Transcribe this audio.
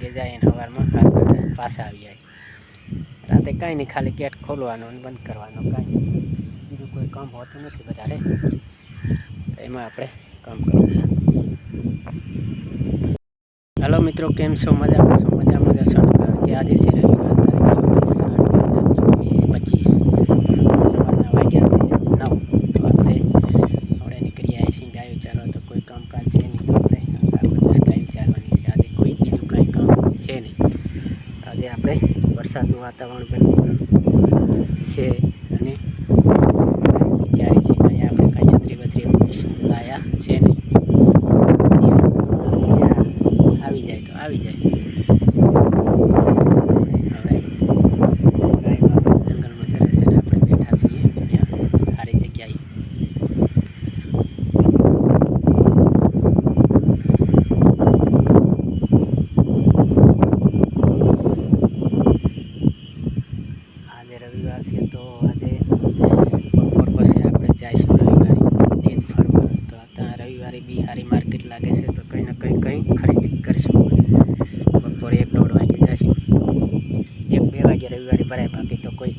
વાગે જાય ને સવારમાં 7 વાગે પાછા આવી જાય। રાતે કાંઈ નહીં, ખાલી ગેટ ખોલવાનો અને બંધ કરવાનો, કાંઈ બીજું કોઈ કામ હોતું નથી વધારે, તો એમાં આપણે કામ કરીએ છીએ। હાલો મિત્રો, કેમ છો? મજામાં છો? મજામાં જશો? કારણ કે આજે છે રવિવાર, તારીખ 24/8/2025, સવારના વાગ્યા છે 9। તો આપણે નીકળી આવ્યા છીએ ગાયો ચારવા। તો કોઈ કામકાજ છે નહીં, તો આપણે આખો દિવસ ગાયો ચારવાની છે। આજે કોઈ બીજું કાંઈ કામ છે નહીં। આજે આપણે વરસાદનું વાતાવરણ પણ છે અને વિચારી છે કાંઈ આપણે કાંઈ છત્રી બત્રી લાયા છે નહીં, આવી જાય તો આવી જાય। હવે જંગલમાં ચરે છે ને આપણે બેઠા છીએ ત્યાં સારી જગ્યાએ। આજે રવિવાર છે, તો આજે બપોર પછી આપણે જઈશું રવિવારે તેજ ફરવા। તો ત્યાં રવિવારે બી સારી માર્કેટ લાગે છે, તો કંઈ ને કંઈ ખરીદી કરશું। બપોરે 1-1:30 વાગે જઈશું, 1-2 વાગે રવિવારે ભરાય, બાકી તો કોઈ